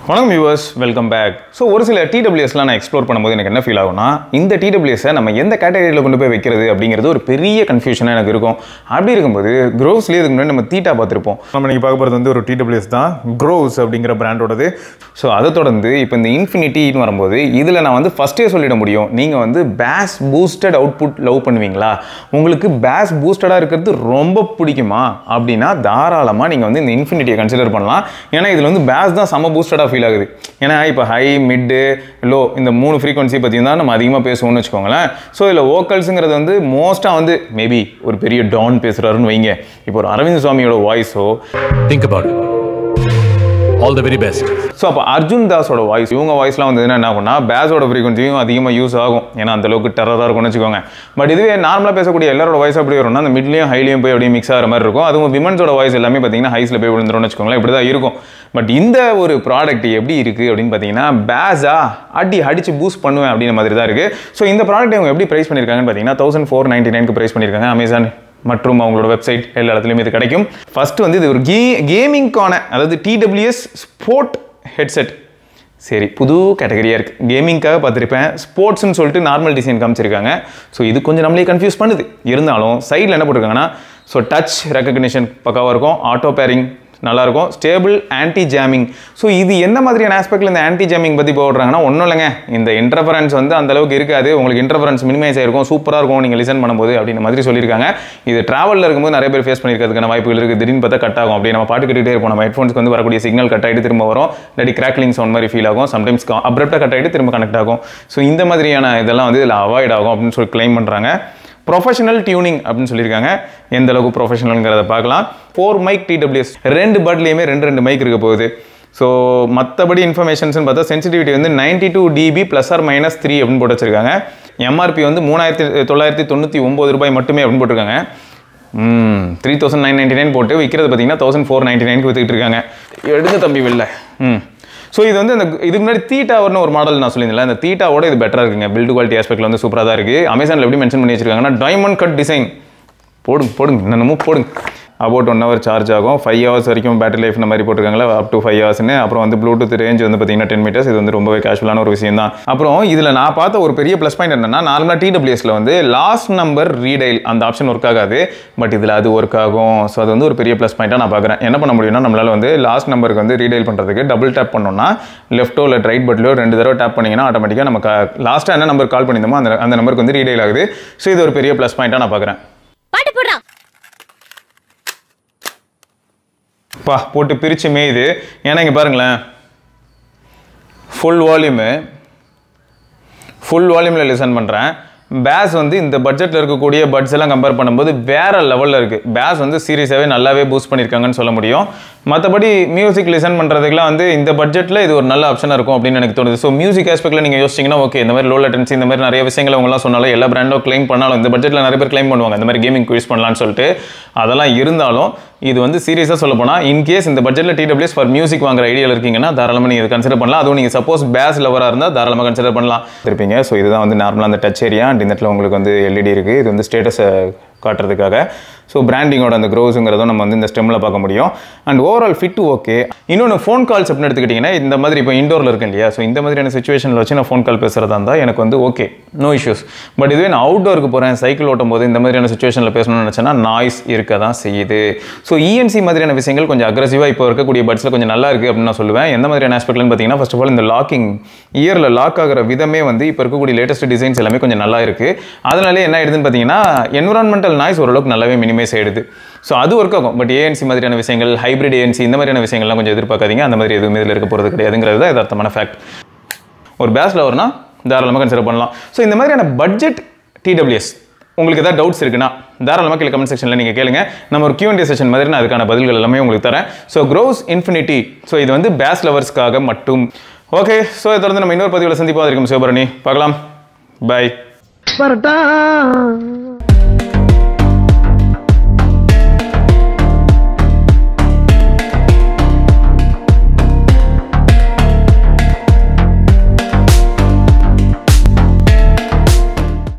வணக்கம் viewers, welcome back. So ஒரு சில டிடபிள்யூஎஸ்லாம் நான் எக்ஸ்ப்ளோர் பண்ணும்போது எனக்கு என்ன ஃபீல் ஆகும்னா, இந்த டிடபிள்யூஎஸை நம்ம எந்த கேட்டகரியில் கொண்டு போய் வைக்கிறது அப்படிங்கிறது ஒரு பெரிய கன்ஃபியூஷனாக எனக்கு இருக்கும். அப்படி இருக்கும்போது க்ரோவ்ஸ்லேயே இதுக்கு முன்னாடி நம்ம தீட்டா பார்த்துருப்போம். நம்ம நீங்கள் பார்க்க போகிறது வந்து ஒரு டிடபிள்யூஎஸ் தான், க்ரோவ்ஸ் அப்படிங்கிற பிராண்டோடது. ஸோ அதை தொடர்ந்து இப்போ இந்த இன்ஃபினிட்டின்னு வரும்போது இதில் நான் வந்து ஃபஸ்ட்டே சொல்லிட முடியும், நீங்கள் வந்து பேஸ் பூஸ்டட் அவுட்புட் லவ் பண்ணுவீங்களா, உங்களுக்கு பேஸ் பூஸ்டடாக இருக்கிறது ரொம்ப பிடிக்குமா அப்படின்னா தாராளமாக நீங்கள் வந்து இந்த இன்ஃபினிட்டியை கன்சிடர் பண்ணலாம். ஏன்னா இதில் வந்து பேஸ் தான் செம பூஸ்டடாக ஃபீல் ஆகுது. ஏன்னா இப்போ ஹை, மிட்டு, லோ இந்த 3 ஃப்ரீக்வன்சி பற்றி தான் நம்ம அதிகமாக பேசுவோம்னு வச்சுக்கோங்களேன். ஸோ இதில் வோக்கல்ஸுங்கிறது வந்து மோஸ்ட்டாக வந்து மேபி ஒரு பெரிய டான் பேசுகிறாருன்னு வைங்க. இப்போ ஒரு அரவிந்த் சுவாமியோட வாய்ஸோ think about it, all the very best. So அப்போ அர்ஜுன் தாஸோட வாய்ஸ், இவங்க வாய்ஸ்லாம் வந்து என்ன ஆகும்னா பேஸோட ஃப்ரீக்வன்சியும் அதிகமாக யூஸ் ஆகும். ஏன்னா அந்தளவுக்கு டெரராக இருக்கும்னு வச்சுக்கோங்க. பட் இதுவே நார்மலாக பேசக்கூடிய எல்லாரோட வாய்ஸ் அப்படி வரும்னா அந்த மிட்லையும் ஹைலையும் போய் அப்படியே மிக்ஸ் ஆகிற மாதிரி இருக்கும். அதுவும் விமன்ஸோட வாய்ஸ் எல்லாமே பார்த்தீங்கன்னா ஹைஸில் போய் விழுந்துரும்னு வச்சுக்கோங்களேன். இப்படி தான் இருக்கும். பட் இந்த ஒரு ப்ராடக்ட் எப்படி இருக்குது அப்படின்னு பார்த்தீங்கன்னா, பேஸா அடிச்சு பூஸ்ட் பண்ணுவேன் அப்படின்ற மாதிரி தான் இருக்குது. ஸோ இந்த ப்ராடக்ட் அவங்க எப்படி ப்ரைஸ் பண்ணியிருக்காங்கன்னு பார்த்தீங்கன்னா 1499 ப்ரைஸ் பண்ணியிருக்காங்க. அமேசான் மற்றும் அவங்களோட வெப்சைட் எல்லா இடத்துலையும் இது கிடைக்கும். ஃபர்ஸ்ட் வந்து இது ஒரு கேமிங்கான, அதாவது டிடபிள்யூஎஸ் ஸ்போர்ட் ஹெட்செட். சரி, புது கேட்டகரியாக இருக்குது. கேமிங்காக பார்த்துருப்பேன், ஸ்போர்ட்ஸ்னு சொல்லிட்டு நார்மல் டிசைன் காமிச்சிருக்காங்க. ஸோ இது கொஞ்சம் நம்மளே கன்ஃபியூஸ் பண்ணுது. இருந்தாலும் சைடில் என்ன போட்டிருக்காங்கன்னா, ஸோ டச் ரெக்கக்னிஷன் பக்காவாக இருக்கும், ஆட்டோ பேரிங் நல்லாயிருக்கும், ஸ்டேபிள் ஆன்டி ஜாமிங். ஸோ இது எந்த மாதிரியான ஆஸ்பெக்டில் இந்த ஆன்டி ஜாமிங் பற்றி போடுறாங்கன்னா, ஒன்றும் இல்லைங்க, இந்த இன்டர்ஃபரன்ஸ் வந்து அந்தளவுக்கு இருக்காது, உங்களுக்கு இன்டர்ஃபரன்ஸ் மினிமைஸ் ஆகிருக்கும், சூப்பராக இருக்கும் நீங்கள் லிசன் பண்ணும்போது அப்படின்ற மாதிரி சொல்லியிருக்காங்க. இது ட்ராவலில் இருக்கும்போது நிறைய பேர் ஃபேஸ் பண்ணியிருக்கிறதுக்கான வாய்ப்புகள் இருக்குது. திடீர்னு பார்த்தா கட் ஆகும். அப்படி நம்ம பாட்டு கேட்டுகிட்டே இருப்போம். நம்ம ஹெட்ஃபோன்ஸ்க்கு வந்து வரக்கூடிய சிக்னல் கட் ஆகிட்டு திரும்ப வரும், இல்லாட்டி கிராக்லிங் சவுண்ட் மாதிரி ஃபீல் ஆகும், சம்டைம்ஸ் அப்ரப்டாக கட் ஆகிட்டு திரும்ப கனெக்ட் ஆகும். ஸோ இந்த மாதிரியான இதெல்லாம் வந்து இதில் அவாய்ட் ஆகும் அப்படின்னு சொல்லி கிளைம் பண்ணுறாங்க. ப்ரொஃபஷனல் டியூனிங் அப்படின்னு சொல்லியிருக்காங்க. எந்த அளவுக்கு ப்ரொஃபஷனல்ங்கிறத பார்க்கலாம். 4 மைக் டிடபிள்யூஎஸ், 2 பட்லேயுமே 2 மைக் இருக்க போகுது. ஸோ மற்றபடி இன்ஃபர்மேஷன்ஸ்னு பார்த்தா சென்சிட்டிவிட்டி வந்து 92 dB ±3 அப்படின்னு போட்டு வச்சிருக்காங்க. எம்ஆர்பி வந்து 3999 ரூபாய் மட்டுமே அப்படின்னு போட்டிருக்காங்க. 3999 போட்டு விற்கிறது பார்த்தீங்கன்னா 1499 விற்றுக்கிட்டு இருக்காங்க. எடுங்க தம்பி வெளில. ஸோ இது வந்து அந்த இதுக்கு முன்னாடி தீட்டாவர்னு ஒரு மாடல் நான் சொல்லியிருந்தேன். அந்த தீட்டாவோட இது பெட்டராக இருக்குங்க. பில்டு குவாலிட்டி ஆஸ்பெக்டில் வந்து சூப்பராக தான் இருக்குது. அமேசானில் எப்படி மென்ஷன் பண்ணி வச்சிருக்காங்கன்னா, டைமண்ட் கட் டிசைன். போடுங்க என்னென்னமோ போடுங்க. அபவுட் 1 hour சார்ஜ் ஆகும், 5 hours வரைக்கும் பேட்டரி லைஃப் இந்த மாதிரி போட்டிருக்காங்களா, அப் டு 5 hours. அப்புறம் வந்து ப்ளூடூத் ரேஞ்ச் வந்து பார்த்தீங்கன்னா 10 meters. இது வந்து ரொம்பவே கேஷுவலான ஒரு விஷயம் தான். அப்புறம் இதில் நான் பார்த்த ஒரு பெரிய ப்ளஸ் பாயிண்ட் என்னன்னா, நார்மலாக டிடபிள்யூஎஸ்ல வந்து லாஸ்ட் நம்பர் ரீடைல் அந்த ஆப்ஷன் ஒர்க் ஆகாது. பட் இதில் அது ஒர்க் ஆகும். ஸோ அது வந்து ஒரு பெரிய ப்ளஸ் பாயிண்டாக நான் பார்க்குறேன். என்ன பண்ண முடியும்னா, நம்மளால் வந்து லாஸ்ட் நம்பருக்கு வந்து ரீடைல் பண்ணுறதுக்கு டபுள் டேப் பண்ணோம்னா லெஃப்ட்டோ இல்லை ரைட் பட்டிலோ 2 தடவை டேப் பண்ணிங்கன்னா ஆட்டோமேட்டிக்காக நம்ம லாஸ்ட்டாக என்ன நம்பர் கால் பண்ணியிருந்தோமோ அந்த நம்பருக்கு வந்து ரீடைல் ஆகுது. ஸோ இது ஒரு பெரிய ப்ளஸ் பாயிண்டாக நான் பார்க்குறேன். போட்டு பிரிச்சுமே இது. ஏன்னா இங்கே பாருங்களேன், ஃபுல் வால்யூமில் லிசன் பண்ணுறேன். பேஸ் வந்து இந்த பட்ஜெட்டில் இருக்கக்கூடிய பட்ஸ் எல்லாம் கம்பேர் பண்ணும்போது வேறு லெவலில் இருக்குது. பேஸ் வந்து சீரியஸாகவே நல்லாவே பூஸ்ட் பண்ணியிருக்காங்கன்னு சொல்ல முடியும். மற்றபடி மியூசிக் லிசன் பண்ணுறதுக்குலாம் வந்து இந்த பட்ஜெட்டில் இது ஒரு நல்ல ஆப்ஷனாக இருக்கும் அப்படின்னு எனக்கு தோணுது. ஸோ மியூசிக் ஆஸ்பெக்டில் நீங்கள் யோசிச்சிங்கன்னா ஓகே, இந்த மாதிரி லோ லேட்டன்சி இந்த மாதிரி நிறைய விஷயங்கள் அவங்களாம் சொன்னாலும் எல்லா பிராண்டும் கிளைம் பண்ணாலும் இந்த பட்ஜெட்டில் நிறைய பேர் கிளைம் பண்ணுவாங்க இந்த மாதிரி கேமிங் யூஸ் பண்ணலான்னு சொல்லிட்டு. அதெல்லாம் இருந்தாலும் இது வந்து சீரியஸாக சொல்ல போனால், இன்கேஸ் இந்த பட்ஜெட்டில் டிடபிள்யூஎஸ் ஃபார் மியூசிக் வாங்குற ஐடியாவில் இருக்கீங்கன்னா தாராளமாக நீங்கள் கன்சிடர் பண்ணலாம். அதுவும் நீங்கள் சப்போஸ் பேஸ் லவராக இருந்தால் தாராளமாக கன்சிடர் பண்ணலாம் இருப்பீங்க. ஸோ இதுதான் வந்து நார்மலாக அந்த டச் ஏரியா. அண்ட் இந்த இடத்துல உங்களுக்கு வந்து எல்இடி இருக்குது. இது வந்து ஸ்டேட்டஸை காட்டுறதுக்காக. ஸோ பிராண்டிங்கோட அந்த க்ரோஸுங்கிறதும் நம்ம வந்து இந்த ஸ்டெம்மில் பார்க்க முடியும். And overall fit okay. இன்னொன்று ஃபோன் கால்ஸ் அப்படின்னு எடுத்துக்கிட்டிங்கன்னா, இந்த மாதிரி இப்போ இண்டோரில் இருக்கேன் இல்லையா, ஸோ இந்த மாதிரியான சுச்சுவேஷனில் வச்சு நான் ஃபோன் கால் பேசுகிறதா இருந்தால் எனக்கு வந்து ஓகே, நோ இஷ்யூஸ். பட் இதுவே நான் அவுட்டோருக்கு போகிறேன், சைக்கிள் ஓட்டும் போது இந்த மாதிரியான சுச்சுவேஷனில் பேசணும்னு நினச்சேன்னா நாய்ஸ் இருக்க தான் செய்யுது. ஸோ இஎன்சி மாதிரியான விஷயங்கள் கொஞ்சம் அக்ரெசிவாக இப்போ இருக்கக்கூடிய பட்ஸில் கொஞ்சம் நல்லா இருக்குது அப்படின்னு நான் சொல்லுவேன். எந்த மாதிரியான ஆஸ்பெக்ட்லன்னு பார்த்தீங்கன்னா, ஃபர்ஸ்ட் ஆஃப் ஆல் இந்த லாக்கிங் இயரில் லாக் ஆகிற விதமே வந்து இப்போ இருக்கக்கூடிய லேட்டஸ்ட் டிசைன்ஸ் எல்லாமே கொஞ்சம் நல்லா இருக்குது. அதனாலே என்ன ஆயிடுதுன்னு பார்த்தீங்கன்னா, என்விரான்மெண்டல் நாய்ஸ் ஓரளவுக்கு நல்லாவே மினிமைஸ் ஆகிடுது. ஸோ அது ஒர்க் ஆகும். பட் ஏஎன்சி மாதிரியான விஷயங்கள், ஹைப்ரிட் ஏஎன்சி இந்த மாதிரியான விஷயங்கள்லாம் கொஞ்சம் எதிர்பார்க்காதீங்க. அந்த மாதிரி எதுவுமே இதில் இருக்க போகிறது கிடையாதுங்கிறது தான் யதார்த்தமான ஃபேக்ட். ஒரு பேஸில் வரனா தாராளமாக கன்சிடர் பண்ணலாம். ஸோ இந்த மாதிரியான பட்ஜெட் டிடபிள்யூஎஸ் உங்களுக்கு ஏதாவது டவுட்ஸ் இருக்குன்னா தாராளமாக கீழே கமெண்ட் செக்ஷனில் நீங்கள் கேளுங்க. நம்ம ஒரு Q&A செஷன் மாதிரி நான் அதுக்கான பதில்கள் எல்லாமே உங்களுக்கு தரேன். ஸோ க்ரோவ்ஸ் இன்ஃபினிட்டி, ஸோ இது வந்து பேஸ் லவர்ஸ்க்காக மட்டும். ஓகே, ஸோ இதை தொடர்ந்து நம்ம இன்னொரு பதிவில் சந்திப்பாக இருக்கும். சிவபரணி பார்க்கலாம். பாய்.